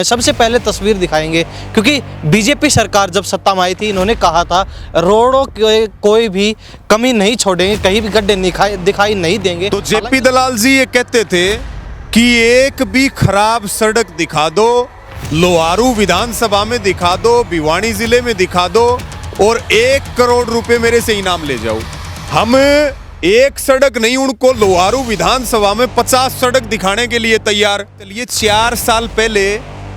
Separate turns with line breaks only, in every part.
सबसे पहले तस्वीर दिखाएंगे क्योंकि बीजेपी सरकार जब सत्ता में आई थी इन्होंने कहा था रोडों के कोई भी कमी नहीं छोड़ेंगे, कहीं भी गड्ढे दिखाई नहीं देंगे।
तो जेपी दलाल जी ये कहते थे कि एक भी खराब सड़क दिखा दो, लोहारू विधानसभा में दिखा दो, भिवानी जिले में दिखा दो और 1 करोड़ रुपए मेरे से इनाम ले जाओ। हम एक सड़क नहीं, उनको लोहारू विधानसभा में 50 सड़क दिखाने के लिए तैयार। चलिए 4 साल पहले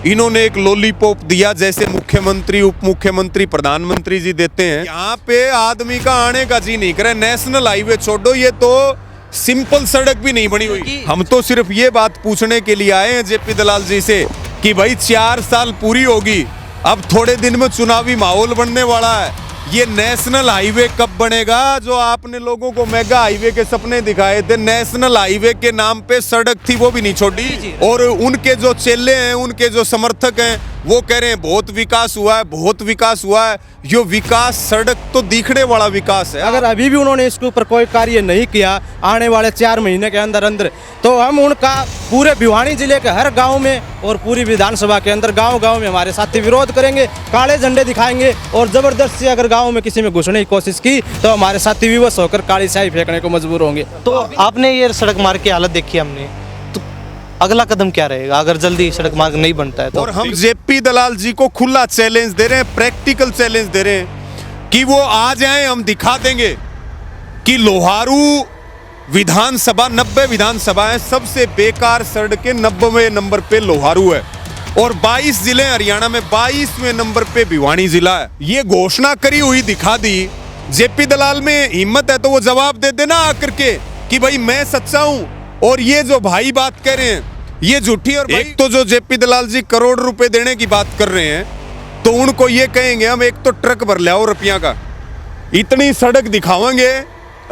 इन्होंने एक लॉलीपॉप दिया जैसे मुख्यमंत्री, उप मुख्यमंत्री, प्रधानमंत्री जी देते हैं। यहाँ पे आदमी का आने का जी नहीं करे। नेशनल हाईवे छोड़ो, ये तो सिंपल सड़क भी नहीं बनी हुई। हम तो सिर्फ ये बात पूछने के लिए आए हैं जेपी दलाल जी से कि भाई 4 साल पूरी होगी, अब थोड़े दिन में चुनावी माहौल बनने वाला है, ये नेशनल हाईवे कब बनेगा? जो आपने लोगों को मेगा हाईवे के सपने दिखाए थे, नेशनल हाईवे के नाम पे सड़क थी वो भी नहीं छोड़ी। और उनके जो चेले हैं, उनके जो समर्थक हैं, वो कह रहे हैं बहुत विकास हुआ है, बहुत विकास हुआ है। यो विकास सड़क तो दिखने वाला विकास है।
अगर अभी भी उन्होंने इसके ऊपर कोई कार्य नहीं किया आने वाले 4 महीने के अंदर अंदर, तो हम उनका पूरे भिवानी जिले के हर गांव में और पूरी विधानसभा के अंदर गांव-गांव में हमारे साथी विरोध करेंगे, काले झंडे दिखाएंगे और जबरदस्ती से अगर गांव में किसी में घुसने की कोशिश की तो हमारे साथी विवश होकर काली स्याही फेंकने को मजबूर होंगे।
तो आपने ये सड़क मार्ग की हालत देखी हमने, तो अगला कदम क्या रहेगा अगर जल्दी सड़क मार्ग नहीं बनता है तो?
और हम जेपी दलाल जी को खुला चैलेंज दे रहे हैं, प्रैक्टिकल चैलेंज दे रहे हैं कि वो आ जाएं, हम दिखा देंगे कि लोहारू विधानसभा 90 विधानसभा है, सबसे बेकार सड़क के 90वें नंबर पे लोहारू है और 22 जिले हरियाणा में 22वें नंबर पे भिवानी जिला है। ये घोषणा करी हुई दिखा दी। जेपी दलाल में हिम्मत है तो वो जवाब दे देना आकर के कि भाई मैं सच्चा हूं और ये जो भाई बात कह रहे हैं ये झूठी। और एक तो जो जेपी दलाल जी करोड़ रुपए देने की बात कर रहे हैं, तो उनको ये कहेंगे हम एक तो ट्रक भर लाओ रुपया का, इतनी सड़क दिखावेंगे,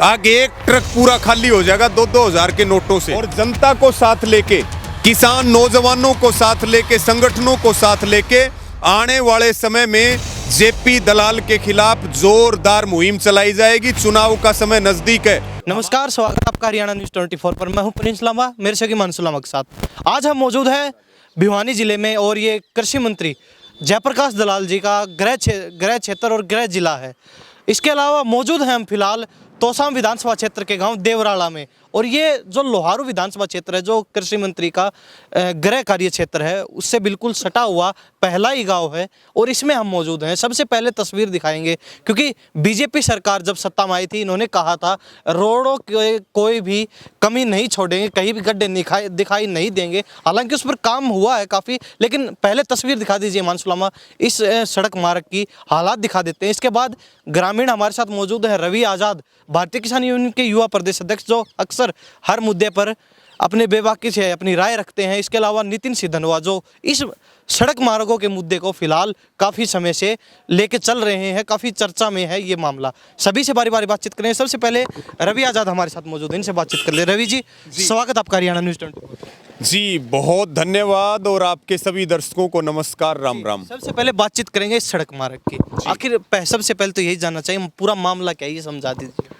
आगे एक ट्रक पूरा खाली हो जाएगा 2-2 हजार के नोटों से। और जनता को साथ लेके, किसान नौजवानों को साथ लेके, संगठनों को साथ लेके आने वाले समय में जेपी दलाल के खिलाफ जोरदार मुहिम चलाई जाएगी। चुनाव का समय नजदीक है।
नमस्कार, स्वागत है आपका हरियाणा न्यूज़ 24 पर। मैं हूं प्रिंस लांबा, मेरे से मानसूलामा के साथ। आज हम मौजूद हैं भिवानी जिले में और ये कृषि मंत्री जयप्रकाश दलाल जी का गृह क्षेत्र और गृह जिला है। इसके अलावा मौजूद हैं हम फिलहाल तोसाम विधानसभा क्षेत्र के गांव देवराला में, और ये जो लोहारू विधानसभा क्षेत्र है जो कृषि मंत्री का गृह कार्य क्षेत्र है उससे बिल्कुल सटा हुआ पहला ही गांव है और इसमें हम मौजूद हैं। सबसे पहले तस्वीर दिखाएंगे क्योंकि बीजेपी सरकार जब सत्ता में आई थी इन्होंने कहा था रोडों के कोई भी कमी नहीं छोड़ेंगे, कहीं भी गड्ढे दिखाई नहीं देंगे। हालांकि उस पर काम हुआ है काफ़ी, लेकिन पहले तस्वीर दिखा दीजिए मानसूलामा, इस सड़क मार्ग की हालात दिखा देते हैं। इसके बाद ग्रामीण हमारे साथ मौजूद है रवि आज़ाद, भारतीय किसान यूनियन के युवा प्रदेश अध्यक्ष, जो अक्सर हर मुद्दे पर अपने बेबाकी से अपनी राय रखते हैं। इसके अलावा नितिन सिद्धनवा, जो इस सड़क मार्गों के मुद्दे को फिलहाल काफ़ी समय से लेके चल रहे हैं, काफ़ी चर्चा में है ये मामला। सभी से बारी बारी बातचीत करें। सबसे पहले रवि आज़ाद हमारे साथ मौजूद हैं, इनसे बातचीत कर ले। रवि जी, स्वागत आपका हरियाणा न्यूज़ 24
जी, बहुत धन्यवाद और आपके सभी दर्शकों को नमस्कार, राम राम।
सबसे पहले बातचीत करेंगे इस सड़क मार्ग की। आखिर सबसे पहले तो यही जानना चाहिए पूरा मामला क्या है, ये समझा दीजिए।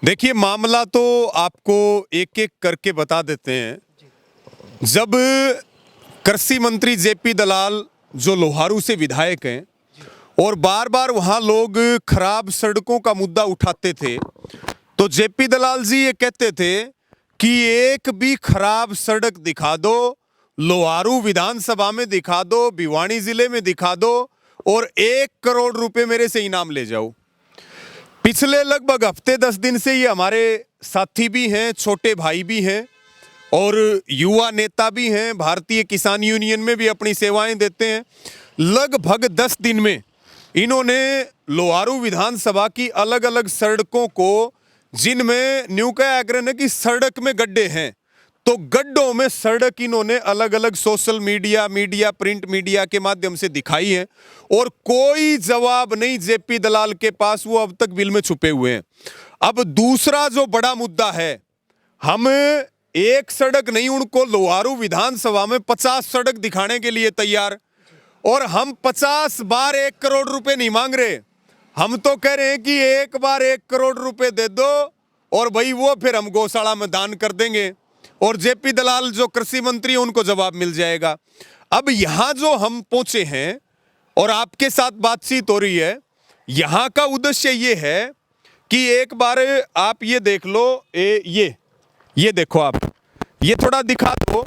देखिए, मामला तो आपको एक एक करके बता देते हैं। जब कृषि मंत्री जेपी दलाल जो लोहारू से विधायक हैं और बार बार वहां लोग खराब सड़कों का मुद्दा उठाते थे, तो जेपी दलाल जी ये कहते थे कि एक भी खराब सड़क दिखा दो, लोहारू विधानसभा में दिखा दो, भिवानी जिले में दिखा दो और 1 करोड़ रुपए मेरे से इनाम ले जाओ। पिछले लगभग हफ्ते 10 दिन से ये हमारे साथी भी हैं, छोटे भाई भी हैं और युवा नेता भी हैं, भारतीय किसान यूनियन में भी अपनी सेवाएं देते हैं। लगभग 10 दिन में इन्होंने लोहारू विधानसभा की अलग अलग सड़कों को, जिनमें न्यू का आग्रह है कि सड़क में गड्ढे हैं, तो गड्ढों में सड़क इन्होंने अलग अलग सोशल मीडिया, प्रिंट मीडिया के माध्यम से दिखाई है और कोई जवाब नहीं जेपी दलाल के पास, वो अब तक बिल में छुपे हुए हैं। अब दूसरा जो बड़ा मुद्दा है, हम एक सड़क नहीं, उनको लोहारू विधानसभा में 50 सड़क दिखाने के लिए तैयार, और हम 50 बार 1 करोड़ रुपए नहीं मांग रहे। हम तो कह रहे हैं कि एक बार 1 करोड़ रुपए दे दो और भाई वो फिर हम गौशाला में दान कर देंगे और जेपी दलाल जो कृषि मंत्री है उनको जवाब मिल जाएगा। अब यहां जो हम पहुंचे हैं और आपके साथ बातचीत हो रही है, यहां का उद्देश्य ये है कि एक बार आप ये देख लो, ये देखो आप, ये थोड़ा दिखा दो।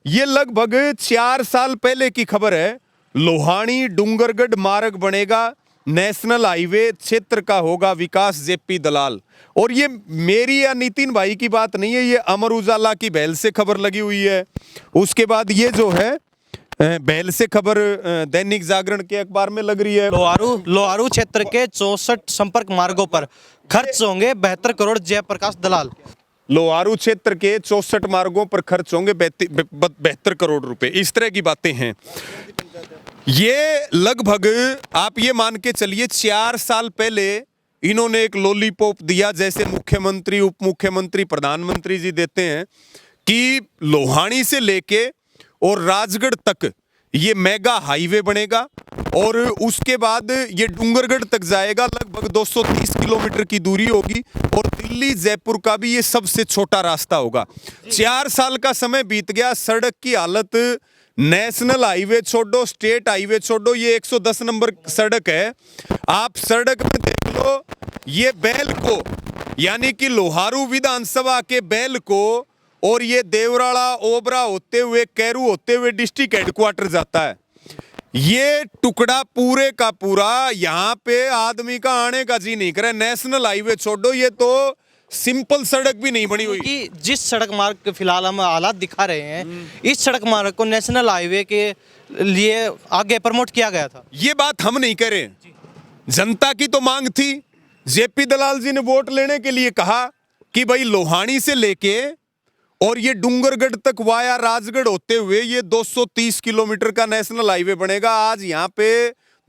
ये लगभग 4 साल पहले की खबर है। लोहानी डूंगरगढ़ मार्ग बनेगा, नेशनल हाईवे क्षेत्र का होगा विकास, जेपी दलाल। और ये मेरी या नितिन भाई की बात नहीं है, ये अमर उजाला की बेल से खबर लगी हुई है। उसके बाद ये जो है बेल से खबर दैनिक जागरण के अखबार में लग रही है।
लोहारू क्षेत्र के 64 संपर्क मार्गों पर खर्च होंगे 72 करोड़, जयप्रकाश दलाल।
लोहारू क्षेत्र के 64 मार्गों पर खर्च होंगे 72 करोड़ रुपए, इस तरह की बातें हैं। ये लगभग आप ये मान के चलिए 4 साल पहले इन्होंने एक लॉलीपॉप दिया, जैसे मुख्यमंत्री, उप मुख्यमंत्री, प्रधानमंत्री जी देते हैं, कि लोहानी से लेके और राजगढ़ तक ये मेगा हाईवे बनेगा और उसके बाद ये डूंगरगढ़ तक जाएगा। लगभग 230 किलोमीटर की दूरी होगी और दिल्ली जयपुर का भी ये सबसे छोटा रास्ता होगा। 4 साल का समय बीत गया, सड़क की हालत, नेशनल हाईवे छोड़ो, स्टेट हाईवे छोड़ो, ये 110 नंबर सड़क है। आप सड़क में देख लो, ये बैल को, यानी कि लोहारू विधानसभा के बैल को, और ये देवराड़ा ओबरा होते हुए, कैरू होते हुए डिस्ट्रिक्ट हेडक्वार्टर जाता है। ये टुकड़ा पूरे का पूरा, यहाँ पे आदमी का आने का जी नहीं करे। नेशनल हाईवे छोड़ो, ये तो सिंपल सड़क भी नहीं बनी हुई।
कि जिस सड़क मार्ग के फिलहाल हम हालात दिखा रहे हैं, इस सड़क मार्ग को नेशनल हाईवे के लिए आगे प्रमोट किया गया था।
ये बात हम नहीं करें, जनता की तो मांग थी। जेपी दलाल जी ने वोट लेने के लिए कहा कि भाई लोहानी से लेके और ये डूंगरगढ़ तक वाया राजगढ़ होते हुए ये 230 किलोमीटर का नेशनल हाईवे बनेगा। आज यहाँ पे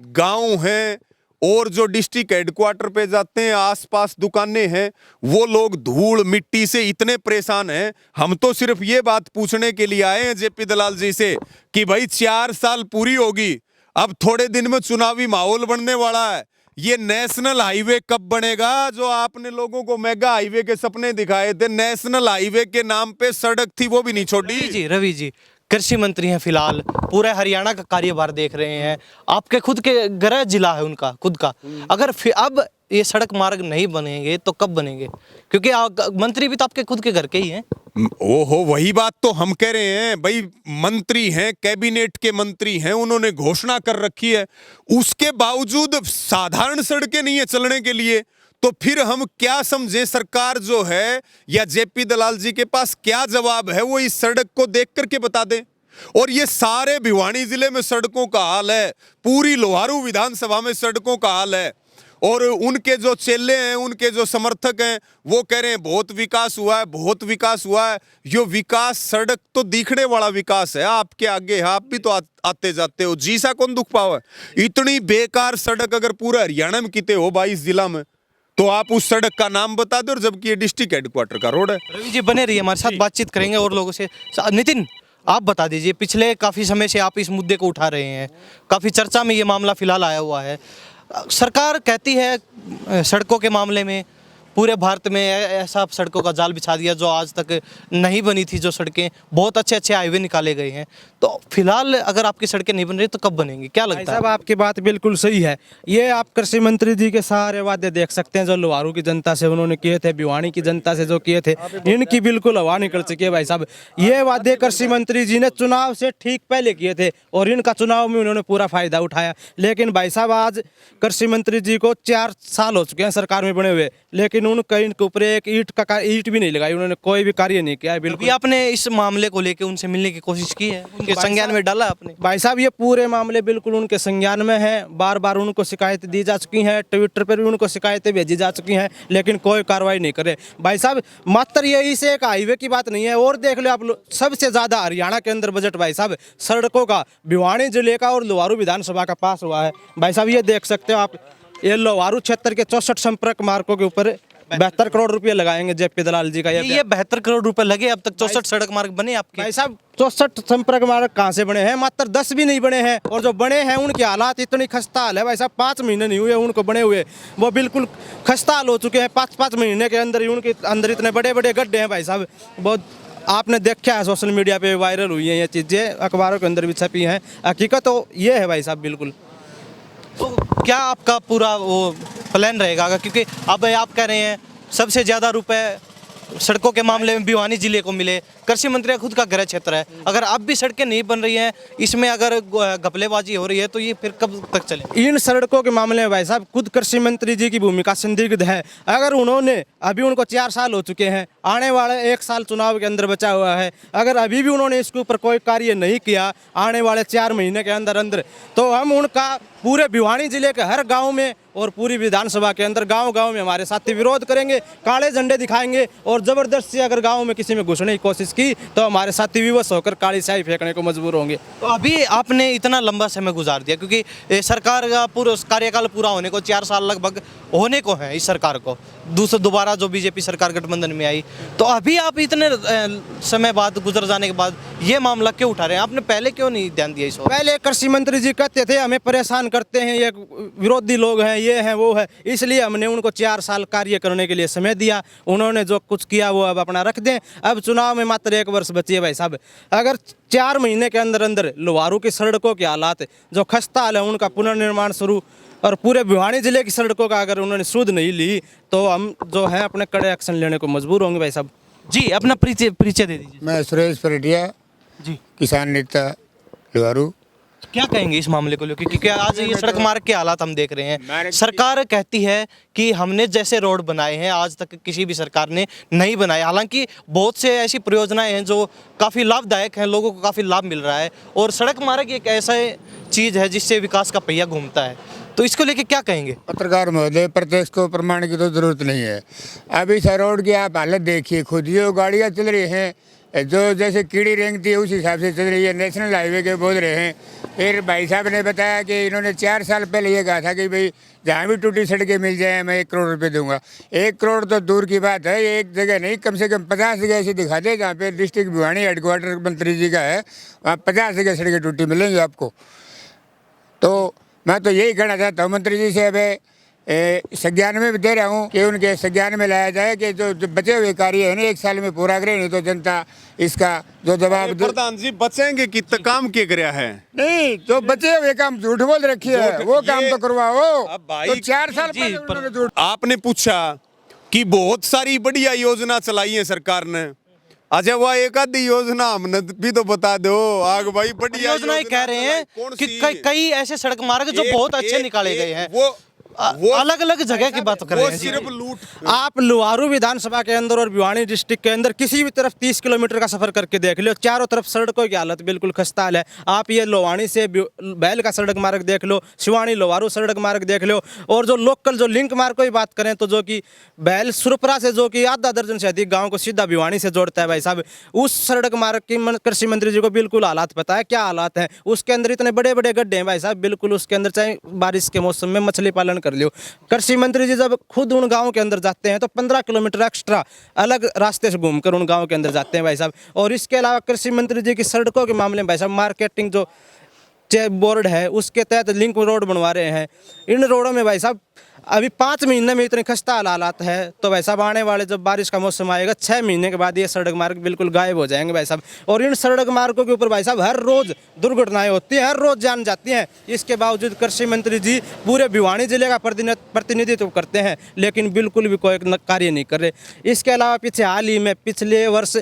गांव हैं और जो डिस्ट्रिक्ट हेडक्वार्टर पे जाते हैं, आसपास दुकानें हैं, वो लोग धूल मिट्टी से इतने परेशान हैं। हम तो सिर्फ ये बात पूछने के लिए आए हैं जेपी दलाल जी से कि भाई 4 साल पूरी होगी, अब थोड़े दिन में चुनावी माहौल बनने वाला है, ये नेशनल हाईवे कब बनेगा? जो आपने लोगों को मेगा हाईवे के सपने दिखाए थे, नेशनल हाईवे के नाम पे सड़क थी वो भी नहीं छोड़ी।
रवि जी कृषि मंत्री हैं, फिलहाल पूरे हरियाणा का कार्यभार देख रहे हैं, आपके खुद के गृह जिला है उनका खुद का। अगर अब ये सड़क मार्ग नहीं बनेंगे तो कब बनेंगे? क्योंकि मंत्री भी तो आपके खुद के घर के ही हैं।
ओहो, वही बात तो हम कह रहे हैं भाई, मंत्री हैं, कैबिनेट के मंत्री हैं, उन्होंने घोषणा कर रखी है, उसके बावजूद साधारण सड़कें नहीं है चलने के लिए, तो फिर हम क्या समझे? सरकार जो है या जेपी दलाल जी के पास क्या जवाब है, वो इस सड़क को देख करके बता दे। और ये सारे भिवानी जिले में सड़कों का हाल है, पूरी लोहारू विधानसभा में सड़कों का हाल है। और उनके जो चेले हैं, उनके जो समर्थक हैं, वो कह रहे हैं बहुत विकास हुआ है, बहुत विकास हुआ है। यो विकास सड़क तो दिखने वाला विकास है, आपके आगे है, आप भी तो आते जाते हो, जी सा कौन दुख पावा? इतनी बेकार सड़क अगर पूरा हरियाणा में किते हो 22 जिला में, तो आप उस सड़क का नाम बता दो, और जबकि ये डिस्ट्रिक्ट हेडक्वार्टर का रोड है।
रवि जी बने रहिए हमारे साथ, बातचीत करेंगे और लोगों से। नितिन, आप बता दीजिए, पिछले काफ़ी समय से आप इस मुद्दे को उठा रहे हैं, काफ़ी चर्चा में ये मामला फिलहाल आया हुआ है। सरकार कहती है सड़कों के मामले में पूरे भारत में ऐसा सड़कों का जाल बिछा दिया जो आज तक नहीं बनी थी, जो सड़कें बहुत अच्छे अच्छे हाईवे निकाले गए हैं। तो फिलहाल अगर आपकी सड़कें नहीं बन रही तो कब बनेंगी, क्या लगता है?
साहब आपकी बात बिल्कुल सही है। ये आप कृषि मंत्री जी के सारे वादे देख सकते हैं जो लोहारू की जनता से उन्होंने किए थे, भिवानी की जनता से जो किए थे, इनकी बिल्कुल हवा निकल चुकी है भाई साहब। ये वादे कृषि मंत्री जी ने चुनाव से ठीक पहले किए थे और इनका चुनाव में उन्होंने पूरा फायदा उठाया। लेकिन भाई साहब आज कृषि मंत्री जी को 4 साल हो चुके हैं सरकार में बने हुए, लेकिन उनका इनके ऊपर एक ईंट भी नहीं लगाई, उन्होंने कोई भी कार्य नहीं किया है। बिल्कुल
आपने इस मामले को लेकर उनसे मिलने की कोशिश की है, उनके संज्ञान में डाला आपने?
भाई साहब ये पूरे मामले बिल्कुल उनके संज्ञान में है, बार बार उनको शिकायत दी जा चुकी है, ट्विटर पर भी उनको शिकायतें भेजी जा चुकी हैं, लेकिन कोई कार्रवाई नहीं करे। भाई साहब मात्र यही से एक हाईवे की बात नहीं है, और देख लो आप सबसे ज्यादा हरियाणा के अंदर बजट भाई साहब सड़कों का भिवानी जिले का और लोहारू विधानसभा का पास हुआ है। भाई साहब ये देख सकते हो आप, ये लोहारू क्षेत्र के 64 संपर्क मार्गों के ऊपर 72 करोड़ रुपए लगाएंगे जेपी दलाल जी का। ये
72 करोड़ रुपए लगे, अब तक 64 सड़क मार्ग बने आपके?
भाई साहब 64 संपर्क मार्ग कहाँ से बने हैं? मात्र 10 भी नहीं बने हैं, और जो बने हैं उनकी हालात इतनी खस्ता हाल है भाई साहब। 5 महीने नहीं हुए उनको बने हुए, वो बिल्कुल खस्ता हाल हो चुके हैं। 5 महीने के अंदर ही उनके अंदर इतने बड़े बड़े गड्ढे हैं भाई साहब, बहुत आपने देखा है सोशल मीडिया पे वायरल हुई हैं ये चीज़ें, अखबारों के अंदर भी छपी हैं। हकीकत तो ये है भाई साहब बिल्कुल।
तो क्या आपका पूरा वो प्लान रहेगा, क्योंकि अब आप कह रहे हैं सबसे ज़्यादा रुपए सड़कों के मामले में भिवानी जिले को मिले, कृषि मंत्री का खुद का गृह क्षेत्र है, अगर अब भी सड़कें नहीं बन रही हैं, इसमें अगर घपलेबाजी हो रही है तो ये फिर कब तक चले?
इन सड़कों के मामले में भाई साहब खुद कृषि मंत्री जी की भूमिका संदिग्ध है। अगर उन्होंने अभी उनको 4 साल हो चुके हैं, आने वाले 1 साल चुनाव के अंदर बचा हुआ है, अगर अभी भी उन्होंने इसके ऊपर कोई कार्य नहीं किया आने वाले 4 महीने के अंदर अंदर, तो हम उनका पूरे भिवानी जिले के हर गांव में और पूरी विधानसभा के अंदर गांव-गांव में हमारे साथी विरोध करेंगे, काले झंडे दिखाएंगे और जबरदस्ती अगर गांव में किसी में घुसने की कोशिश की तो हमारे साथी विवश होकर काली स्याही फेंकने को मजबूर होंगे।
तो अभी आपने इतना लंबा समय गुजार दिया, क्योंकि सरकार का पूरा कार्यकाल पूरा होने को 4 साल लगभग होने को है इस सरकार को, दोबारा जो बीजेपी सरकार गठबंधन में आई, तो अभी आप इतने समय बाद गुजर जाने के बाद ये मामला क्यों उठा रहे हैं? आपने पहले क्यों नहीं ध्यान दिया इस पर?
पहले कृषि मंत्री जी कहते थे हमें परेशान करते हैं, ये विरोधी लोग हैं, ये हैं वो है, इसलिए हमने उनको 4 साल कार्य करने के लिए समय दिया। उन्होंने जो कुछ किया वो अब अपना रख दें। अब चुनाव में मात्र 1 वर्ष बची है भाई साहब। अगर 4 महीने के अंदर अंदर लोहारू की सड़कों के हालात जो खस्ता हाल है उनका पुनर्निर्माण शुरू, और पूरे भिवानी जिले की सड़कों का अगर उन्होंने सुध नहीं ली तो हम जो है अपने कड़े एक्शन लेने को मजबूर होंगे भाई साहब।
जी, अपना परिचय दे दीजिए।
मैं सुरेश परेटिया,
जी,
किसान नेता लोहारू।
क्या कहेंगे इस मामले को लेकर, क्योंकि आज ये सड़क मार्ग के हालात हम देख रहे हैं, सरकार कहती है कि हमने जैसे रोड बनाए हैं आज तक किसी भी सरकार ने नहीं बनाए, हालांकि बहुत से ऐसी परियोजनाएं हैं जो काफ़ी लाभदायक हैं, लोगों को काफ़ी लाभ मिल रहा है, और सड़क मार्ग एक ऐसा चीज़ है जिससे विकास का पहिया घूमता है, तो इसको लेके क्या कहेंगे?
पत्रकार महोदय, प्रत्यक्ष को प्रमाण की तो जरूरत नहीं है। अभी इस रोड की आप हालत देखिए खुद, जो गाड़ियाँ चल रही हैं जो जैसे कीड़ी रेंगती है उस हिसाब से चल रही है, नेशनल हाईवे के बोल रहे हैं। फिर भाई साहब ने बताया कि इन्होंने 4 साल पहले ये कहा था कि भाई जहाँ भी टूटी सड़कें मिल जाए मैं 1 करोड़ रुपए दूंगा। 1 करोड़ तो दूर की बात है, एक जगह नहीं, कम से कम 50 जगह ऐसी दिखा दे जहाँ पे डिस्ट्रिक्ट भिवानी हेडक्वार्टर मंत्री जी का है, वहाँ 50 जगह सड़कें टूटी मिलेंगी आपको। तो मैं तो यही कहना चाहता हूँ मंत्री जी से, अब संज्ञान में भी दे रहा हूँ कि उनके संज्ञान में लाया जाए कि जो बचे हुए कार्य है ना 1 साल में पूरा करें, नहीं तो जनता इसका जो जवाब
प्रधान जी बचेंगे कि काम के कराया है?
नहीं, जो बचे हुए काम झूठ बोल रखी है वो काम तो करवाओ। तो 4 साल पहले उन्होंने झूठ।
आपने पूछा कि बहुत सारी बढ़िया योजना चलाई है सरकार ने, अच्छा वह एक आधी योजना हमने भी तो बता दो। आग भाई बढ़िया
योजनाएं कह रहे हैं कि कई ऐसे सड़क मार्ग जो बहुत अच्छे निकाले गए हैं,
वो
अलग अलग जगह की बात कर रहे हैं।
सिर्फ लूट।
आप लोहारू विधानसभा के अंदर और भिवानी डिस्ट्रिक्ट के अंदर किसी भी तरफ 30 किलोमीटर का सफर करके देख लो, चारों तरफ सड़कों की हालत बिल्कुल खस्ता हाल है। आप ये लोहानी से बैल का सड़क मार्ग देख लो, शिवानी लोहारू सड़क मार्ग देख लो, और जो लोकल जो लिंक मार्ग की बात करें तो जो कि बैल सुरपरा से जो कि आधा दर्जन से अधिक गाँव को सीधा भिवानी से जोड़ता है भाई साहब, उस सड़क मार्ग की कृषि मंत्री जी को बिल्कुल हालात पता है क्या हालात हैं। उसके अंदर इतने बड़े बड़े गड्ढे हैं भाई साहब, बिल्कुल उसके अंदर चाहे बारिश के मौसम में मछली पालन कर लो। कृषि मंत्री जी जब खुद उन गाँव के अंदर जाते हैं तो 15 किलोमीटर एक्स्ट्रा अलग रास्ते से घूमकर उन गाँव के अंदर जाते हैं भाई साहब। और इसके अलावा कृषि मंत्री जी की सड़कों के मामले में भाई साहब मार्केटिंग जो बोर्ड है उसके तहत लिंक रोड बनवा रहे हैं। इन रोडों में भाई साहब अभी 5 महीने में इतने खस्ता हालात है, तो भाई साहब आने वाले जब बारिश का मौसम आएगा 6 महीने के बाद ये सड़क मार्ग बिल्कुल गायब हो जाएंगे भाई साहब। और इन सड़क मार्गों के ऊपर भाई साहब हर रोज़ दुर्घटनाएं होती हैं, हर रोज़ जान जाती हैं। इसके बावजूद कृषि मंत्री जी पूरे भिवानी जिले का प्रतिनिधित्व करते हैं, लेकिन बिल्कुल भी कोई कार्य नहीं कर रहे। इसके अलावा पीछे हाल ही में पिछले वर्ष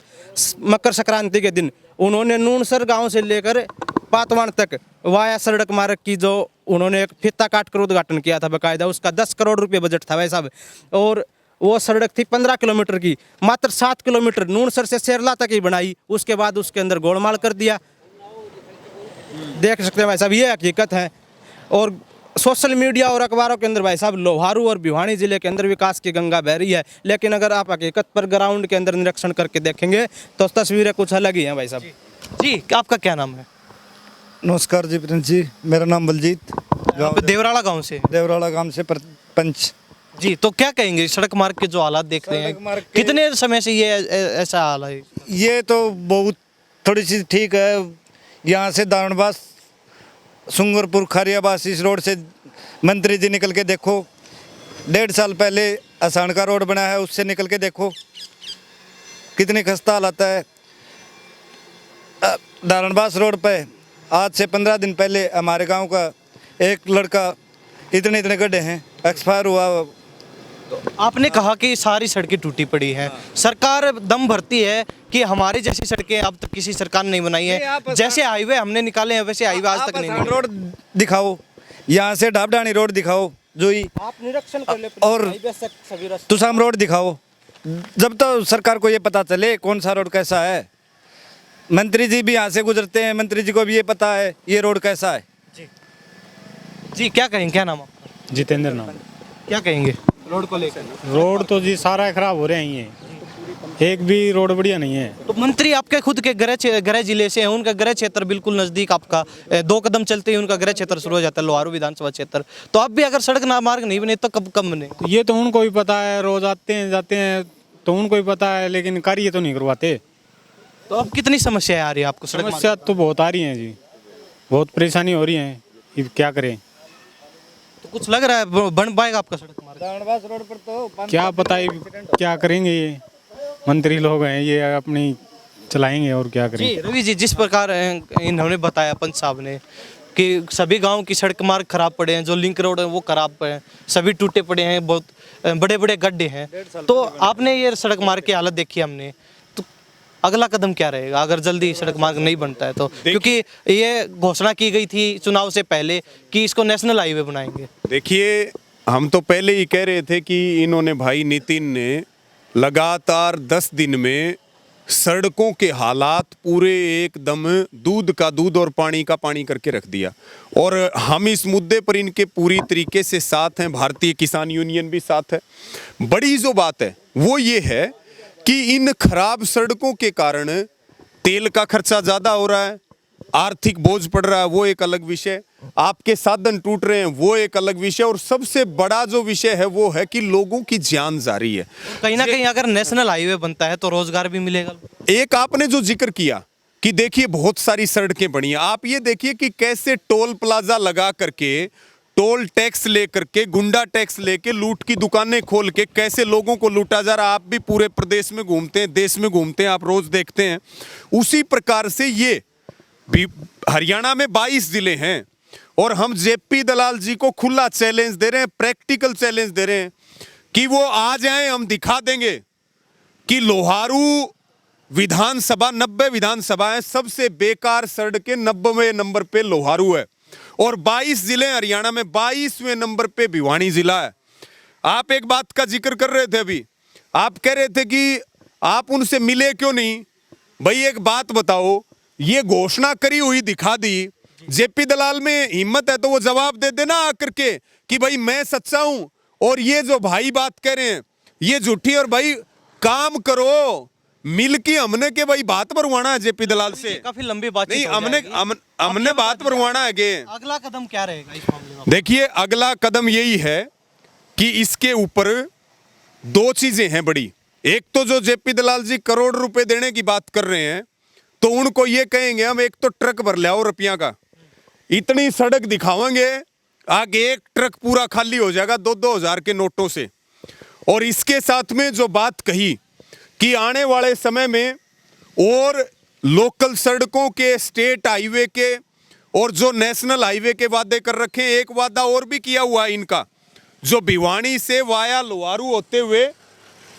मकर संक्रांति के दिन उन्होंने नूनसर गाँव से लेकर पातवान तक वाया सड़क मार्ग की जो उन्होंने एक फीता काट कर उद्घाटन किया था बकायदा, उसका 10 करोड़ रुपए बजट था भाई साहब। और वो सड़क थी 15 किलोमीटर की, मात्र 7 किलोमीटर नूनसर से सेरला तक ही बनाई, उसके बाद उसके अंदर गोलमाल कर दिया। देख सकते हैं भाई साहब, ये हकीकत है। और सोशल मीडिया और अखबारों के अंदर भाई साहब लोहारू और भिवानी जिले के अंदर विकास की गंगा बह रही है, लेकिन अगर आप हकीकत पर ग्राउंड के अंदर निरीक्षण करके देखेंगे तो तस्वीरें कुछ अलग ही हैं भाई साहब।
जी, आपका क्या नाम है?
नमस्कार जी प्रिंस जी, मेरा नाम बलजीत,
आप देवराला गांव से?
देवराला गांव से पंच।
जी, तो क्या कहेंगे सड़क मार्ग के जो हालात देख रहे हैं, कितने समय से ये ऐसा हाल है?
ये तो बहुत थोड़ी सी ठीक है। यहाँ से दारणबास सुंगरपुर खारियाबास इस रोड से मंत्री जी निकल के देखो, 1.5 साल पहले आसान का रोड बना है, उससे निकल के देखो कितनी खस्ता हालत है। दारणबास रोड पे आज से 15 दिन पहले हमारे गांव का एक लड़का इतने इतने गड्ढे हैं, एक्सपायर हुआ।
आपने कहा कि सारी सड़कें टूटी पड़ी हैं, सरकार दम भरती है कि हमारी जैसी सड़कें अब तक किसी सरकार ने नहीं बनाई है, जैसे हाईवे हमने निकाले हैं वैसे हाईवे आज तक नहीं
आप
बने।
रोड दिखाओ, यहाँ से ढाबडानी रोड दिखाओ जो ही,
आप निरीक्षण कर ले
और
सभी रास्ते।
तुसाम रोड दिखाओ। जब तो सरकार को ये पता चले कौन सा रोड कैसा है। मंत्री जी भी यहाँ से गुजरते हैं, मंत्री जी को भी ये पता है ये रोड कैसा है।
जी क्या कहेंगे, क्या नाम आपका?
जितेंद्र नाम।
क्या कहेंगे रोड को लेकर?
रोड तो जी सारा खराब हो रहे हैं, ये एक भी रोड बढ़िया नहीं है।
तो मंत्री आपके खुद के गृह जिले से हैं, उनका गृह क्षेत्र बिल्कुल नजदीक, आपका 2 कदम चलते ही उनका गृह क्षेत्र शुरू हो जाता है, लोहारू विधानसभा क्षेत्र। तो अब भी अगर सड़क मार्ग नहीं बने तो कब बने?
तो ये तो उनको भी पता है, रोज आते हैं जाते हैं तो उनको भी पता है, लेकिन कार्य तो नहीं करवाते।
तो अब कितनी समस्याएं आ रही है आपको सड़क मार्ग?
समस्या तो बहुत आ रही है जी, बहुत परेशानी हो रही है, ये क्या करें।
तो कुछ लग रहा है बन पाएगा आपका सड़क मार्ग?
दारणबास रोड पर तो
क्या पता है क्या करेंगे, ये मंत्री लोग हैं ये अपनी चलाएंगे और क्या करें।
जी रवि जी, जिस प्रकार इन्होंने बताया पंच साहब ने कि सभी गांव की सड़क मार्ग खराब पड़े हैं, जो लिंक रोड है वो खराब पड़े हैं, सभी टूटे पड़े हैं, बहुत बड़े बड़े गड्ढे हैं। तो आपने ये सड़क मार्ग की हालत देखी हमने, तो अगला कदम क्या रहेगा अगर जल्दी सड़क मार्ग नहीं बनता है तो? क्योंकि ये घोषणा की गई थी चुनाव से पहले कि इसको नेशनल हाईवे बनाएंगे।
देखिए, हम तो पहले ही कह रहे थे कि इन्होंने भाई नितिन ने लगातार 10 दिन में सड़कों के हालात पूरे एकदम दूध का दूध और पानी का पानी करके रख दिया। और हम इस मुद्दे पर इनके पूरी तरीके से साथ हैं, भारतीय किसान यूनियन भी साथ है। बड़ी जो बात है वो ये है कि इन खराब सड़कों के कारण तेल का खर्चा ज़्यादा हो रहा है, आर्थिक बोझ पड़ रहा है, वो एक अलग विषय, आपके साधन टूट रहे हैं वो एक अलग विषय, और सबसे बड़ा जो विषय है वो है कि लोगों की जान जा रही है।
कहीं ना कहीं अगर नेशनल हाईवे बनता है तो रोजगार भी मिलेगा।
एक आपने जो जिक्र किया कि देखिए बहुत सारी सड़कें बनी हैं, आप ये देखिए कि कैसे टोल प्लाजा लगा करके, टोल टैक्स लेकर के, गुंडा टैक्स लेके, लूट की दुकानें खोल के कैसे लोगों को लूटा जा रहा। आप भी पूरे प्रदेश में घूमते हैं, देश में घूमते हैं, आप रोज देखते हैं। उसी प्रकार से ये भी हरियाणा में 22 जिले हैं और हम जेपी दलाल जी को खुला चैलेंज दे रहे हैं, प्रैक्टिकल चैलेंज दे रहे हैं कि वो आ जाएं, हम दिखा देंगे कि लोहारू विधानसभा 90 विधानसभा है, सबसे बेकार सड़कें 90वें नंबर पे लोहारू है और 22 जिले हरियाणा में 22वें नंबर पे भिवानी जिला है। आप एक बात का जिक्र कर रहे थे अभी, आप कह रहे थे कि आप उनसे मिले क्यों नहीं। भाई एक बात बताओ, ये घोषणा करी हुई दिखा दी, जेपी दलाल में हिम्मत है तो वो जवाब दे देना आकर के कि भाई मैं सच्चा हूं और ये जो भाई बात कह रहे हैं ये झूठी। और भाई काम करो मिलके, हमने के भाई बात भरवाना है जेपी दलाल से,
काफी लंबी बात
नहीं हमने बात भरवाना है।
अगला कदम क्या रहेगा इस मामले में?
देखिए अगला कदम यही है कि इसके ऊपर 2 चीजें हैं बड़ी। एक तो जो जेपी दलाल जी करोड़ रुपए देने की बात कर रहे हैं तो उनको ये कहेंगे हम एक तो ट्रक भर लाओ रुपया का, इतनी सड़क दिखावेंगे, आगे एक ट्रक पूरा खाली हो जाएगा 2-2 हजार के नोटों से। और इसके साथ में जो बात कही कि आने वाले समय में और लोकल सड़कों के, स्टेट हाईवे के और जो नेशनल हाईवे के वादे कर रखे हैं, एक वादा और भी किया हुआ है इनका, जो भिवानी से वाया लोहारू होते हुए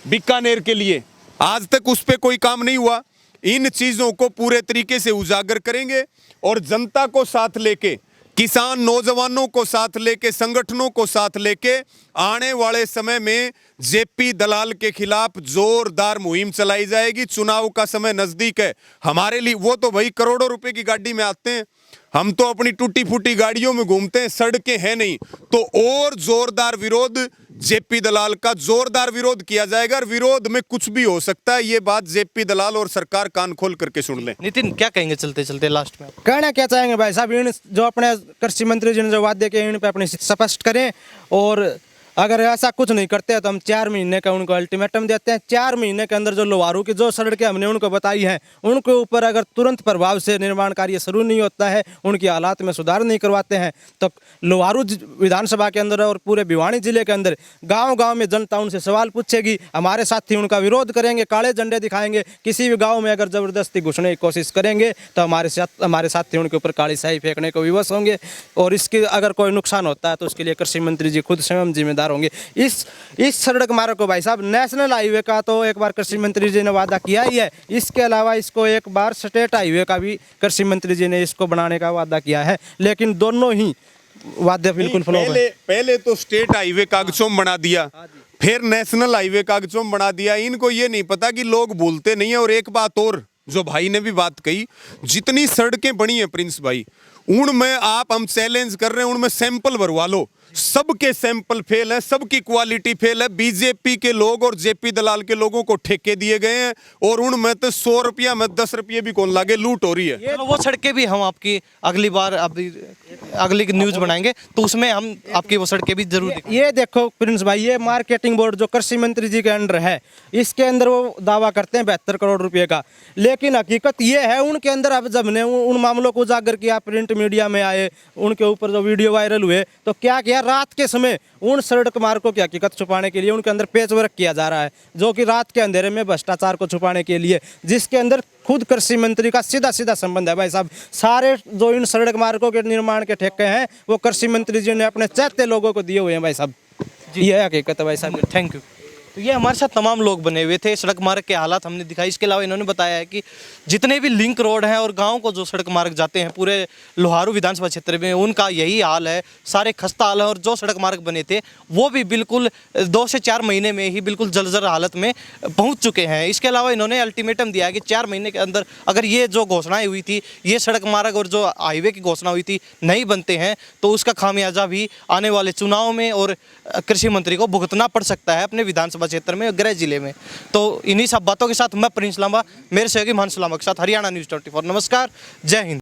बीकानेर के लिए, आज तक उस पर कोई काम नहीं हुआ। इन चीजों को पूरे तरीके से उजागर करेंगे और जनता को साथ लेके, किसान नौजवानों को साथ लेके, संगठनों को साथ लेके आने वाले समय में जेपी दलाल के खिलाफ जोरदार मुहिम चलाई जाएगी। चुनाव का समय नजदीक है हमारे लिए, वो तो भाई करोड़ों रुपए की गाड़ी में आते हैं, हम तो अपनी टूटी फूटी गाड़ियों में घूमते हैं, सड़कें हैं नहीं। तो और जोरदार विरोध जेपी दलाल का, जोरदार विरोध किया जाएगा और विरोध में कुछ भी हो सकता है। ये बात जेपी दलाल और सरकार कान खोल करके सुन लें।
नितिन क्या कहेंगे चलते चलते लास्ट में?
कहना क्या चाहेंगे भाई साहब, इन जो अपने कृषि मंत्री जी ने जो वादे किए इन पे अपने स्पष्ट करें और अगर ऐसा कुछ नहीं करते तो हम 4 महीने का उनको अल्टीमेटम देते हैं। 4 महीने के अंदर जो लोहारू की जो सड़कें हमने उनको बताई हैं, उनके ऊपर अगर तुरंत प्रभाव से निर्माण कार्य शुरू नहीं होता है, उनकी हालात में सुधार नहीं करवाते हैं, तो लोहारू विधानसभा के अंदर और पूरे भिवानी जिले के अंदर गाँव-गाँव में जनता उनसे सवाल पूछेगी। हमारे साथी उनका विरोध करेंगे, काले झंडे दिखाएंगे। किसी भी गाँव में अगर ज़बरदस्ती घुसने की कोशिश करेंगे तो हमारे साथी उनके ऊपर काली स्याही फेंकने को विवश होंगे, और इसके अगर कोई नुकसान होता है तो उसके लिए कृषि मंत्री जी खुद स्वयं जिम्मेदार होंगे। इस सड़क मार्ग को भाई साहब नेशनल हाईवे का तो एक बार कृषि मंत्री जी ने वादा किया ही है, इसके अलावा इसको एक बार स्टेट हाईवे का भी कृषि मंत्री जी ने इसको बनाने का वादा किया है, लेकिन दोनों ही वादे बिल्कुल फ्लॉप है।
पहले तो स्टेट हाईवे कागजों में बना दिया, फिर नेशनल हाईवे कागजों में बना दिया। इनको ये नहीं पता कि लोग बोलते नहीं है। और एक बात और जो भाई ने भी बात कही, जितनी सड़कें बनी है प्रिंस भाई, उनमें हम चैलेंज कर रहे हैं, उनमें सैंपल भरवा लो। सबके सैंपल फेल है, सबकी क्वालिटी फेल है। बीजेपी के लोग और जेपी दलाल के लोगों को ठेके दिए गए हैं, और उनमें तो 100 रुपया में 10 रुपये भी कौन लागे, लूट हो रही है।
चलो वो सड़कें भी हम आपकी अगली बार अगली न्यूज बनाएंगे तो उसमें हम आपकी वो सड़कें भी जरूर
ये देखो प्रिंस भाई, ये मार्केटिंग बोर्ड जो कृषि मंत्री जी के अंडर है, इसके अंदर वो दावा करते हैं 72 करोड़ रुपए का, लेकिन हकीकत ये है उनके अंदर अब जब ने उन मामलों को उजागर किया, प्रिंट मीडिया में आए, उनके ऊपर जो वीडियो वायरल हुए, तो क्या किया, रात के समय उन सड़क मार्गों की हकीकत छुपाने के लिए उनके अंदर पेचवर्क किया जा रहा है, जो कि रात के अंधेरे में भ्रष्टाचार को छुपाने के लिए, जिसके अंदर खुद कृषि मंत्री का सीधा सीधा संबंध है। भाई साहब, सारे जो इन सड़क मार्गों के निर्माण के ठेके हैं वो कृषि मंत्री जी ने अपने चाहते लोगों को दिए हुए हैं। भाई साहब, ये है हकीकत है। भाई साहब,
थैंक यू। तो ये हमारे साथ तमाम लोग बने हुए थे, सड़क मार्ग के हालात हमने दिखाई। इसके अलावा इन्होंने बताया है कि जितने भी लिंक रोड हैं और गांव को जो सड़क मार्ग जाते हैं पूरे लोहारू विधानसभा क्षेत्र में, उनका यही हाल है, सारे खस्ता हाल है। और जो सड़क मार्ग बने थे वो भी बिल्कुल 2 से 4 महीने में ही बिल्कुल जर्जर हालत में पहुँच चुके हैं। इसके अलावा इन्होंने अल्टीमेटम दिया है कि 4 महीने के अंदर अगर ये जो घोषणाएँ हुई थी, ये सड़क मार्ग और जो हाईवे की घोषणा हुई थी नहीं बनते हैं, तो उसका खामियाजा भी आने वाले चुनाव में और कृषि मंत्री को भुगतना पड़ सकता है अपने विधानसभा क्षेत्र में, गृह जिले में। तो इन्हीं सब बातों के साथ मैं प्रिंस लांबा, मेरे सहयोगी मानसू लांबा के साथ हरियाणा न्यूज़ 24। नमस्कार, जय हिंद।